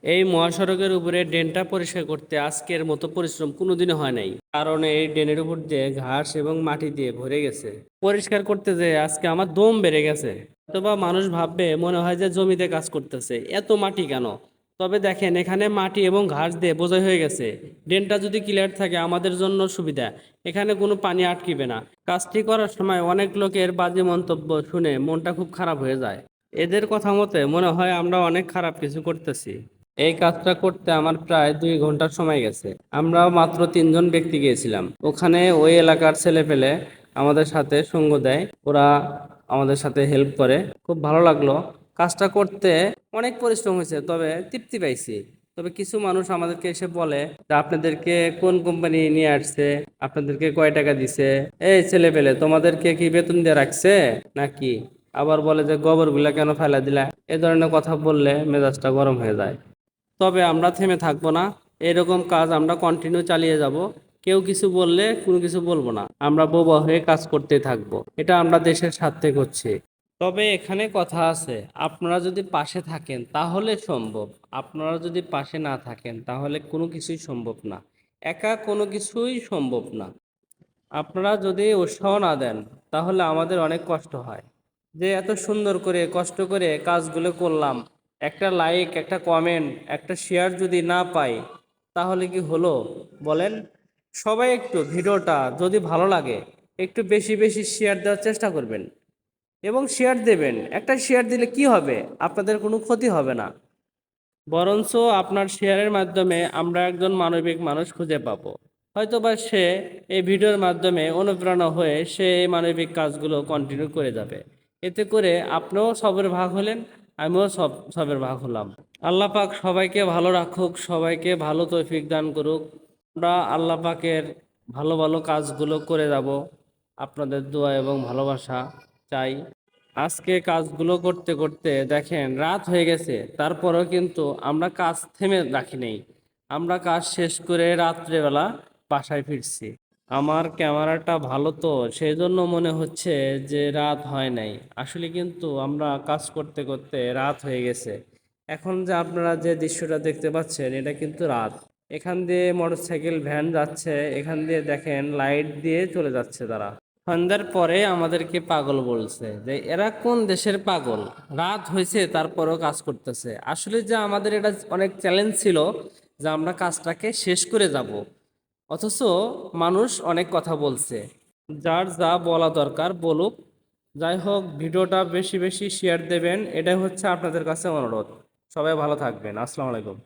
এই মহাসড়কের উপরে ড্রেনটা পরিষ্কার করতে আজকের মতো পরিশ্রম কোনোদিনও হয় নাই, কারণ এই ড্রেনের উপর দিয়ে ঘাস এবং মাটি দিয়ে ভরে গেছে। পরিষ্কার করতে যে আজকে আমার দম বেড়ে গেছে। অথবা মানুষ ভাববে মনে হয় যে জমিতে কাজ করতেছে, এত মাটি কেন? তবে দেখেন, এখানে মাটি এবং ঘাস দিয়ে বোঝাই হয়ে গেছে। ড্রেনটা যদি ক্লিয়ার থাকে আমাদের জন্য সুবিধা, এখানে কোনো পানি আটকিবে না। কাজটি করার সময় অনেক লোকের বাজে মন্তব্য শুনে মনটা খুব খারাপ হয়ে যায়। এদের কথা মতে মনে হয় আমরা অনেক খারাপ কিছু করতেছি। এই কাজটা করতে আমার প্রায় 2 ঘন্টার সময় গেছে। আমরা মাত্র 3জন ব্যক্তি গিয়েছিলাম ওখানে। ওই এলাকার ছেলে পেলে আমাদের সাথে সঙ্গ দেয়, ওরা আমাদের সাথে হেল্প করে। খুব ভালো লাগলো। কাজটা করতে অনেক পরিশ্রম হয়েছে, তবে তৃপ্তি পাইছি। তবে কিছু মানুষ আমাদেরকে এসে বলে যে আপনাদেরকে কোন কোম্পানি নিয়ে আসছে, আপনাদেরকে কয় টাকা দিছে, এই ছেলে পেলে তোমাদেরকে কি বেতন দিয়ে রাখছে নাকি? আবার বলে যে গোবরগুলা কেন ফেলা দিলা। এ ধরনের কথা বললে মেজাজটা গরম হয়ে যায়। তবে আমরা থেমে থাকবো না, এরকম কাজ আমরা কন্টিনিউ চালিয়ে যাব। কেউ কিছু বললে কোনো কিছু বলবো না, আমরা বোবা হয়ে কাজ করতে থাকবো। এটা আমরা দেশের স্বার্থে করছি। তবে এখানে কথা আছে, আপনারা যদি পাশে থাকেন তাহলে সম্ভব, আপনারা যদি পাশে না থাকেন তাহলে কোনো কিছুই সম্ভব না। একা কোনো কিছুই সম্ভব না। আপনারা যদি উৎসাহ না দেন তাহলে আমাদের অনেক কষ্ট হয়। যে এত সুন্দর করে কষ্ট করে কাজগুলো করলাম, একটা লাইক, একটা কমেন্ট, একটা শেয়ার যদি না পাই তাহলে কি হলো বলেন? সবাই একটু ভিডিওটা যদি ভালো লাগে একটু বেশি বেশি শেয়ার দেওয়ার চেষ্টা করবেন এবং শেয়ার দেবেন। একটা শেয়ার দিলে কি হবে? আপনাদের কোনো ক্ষতি হবে না, বরঞ্চ আপনার শেয়ারের মাধ্যমে আমরা একজন মানবিক মানুষ খুঁজে পাবো। হয়তোবা সে এই ভিডিওর মাধ্যমে অনুপ্রেরণা হয়ে সে এই মানবিক কাজগুলো কন্টিনিউ করে যাবে। এতে করে আপনিও সবের ভাগ হলেন, আমিও সবের ভাগ হলাম। আল্লাহ পাক সবাইকে ভালো রাখুক, সবাইকে ভালো তৌফিক দান করুক। আমরা আল্লাহ পাকের ভালো ভালো কাজগুলো করে যাব। আপনাদের দোয়া এবং ভালোবাসা চাই। আজকে কাজগুলো করতে করতে দেখেন রাত হয়ে গেছে, তারপরেও কিন্তু আমরা কাজ থেমে রাখি নাই। আমরা কাজ শেষ করে রাত্রেবেলা বাসায় ফিরছি। আমার ক্যামেরাটা ভালো তো সেই জন্য মনে হচ্ছে যে রাত হয় নাই, আসলে কিন্তু আমরা কাজ করতে করতে রাত হয়ে গেছে। এখন যে আপনারা যে দৃশ্যটা দেখতে পাচ্ছেন এটা কিন্তু রাত। এখান দিয়ে মোটরসাইকেল ভ্যান যাচ্ছে, এখান দিয়ে দেখেন লাইট দিয়ে চলে যাচ্ছে তারা। সন্ধ্যার পরে আমাদেরকে পাগল বলছে যে এরা কোন দেশের পাগল, রাত হয়েছে তারপরেও কাজ করতেছে। আসলে যে আমাদের এটা অনেক চ্যালেঞ্জ ছিল যে আমরা কাজটাকে শেষ করে যাব, অথচ মানুষ অনেক কথা বলছে। যার যা বলা দরকার বলুক। যাই হোক, ভিডিওটা বেশি বেশি শেয়ার দেবেন, এটাই হচ্ছে আপনাদের কাছে অনুরোধ। সবাই ভালো থাকবেন। আসসালামু আলাইকুম।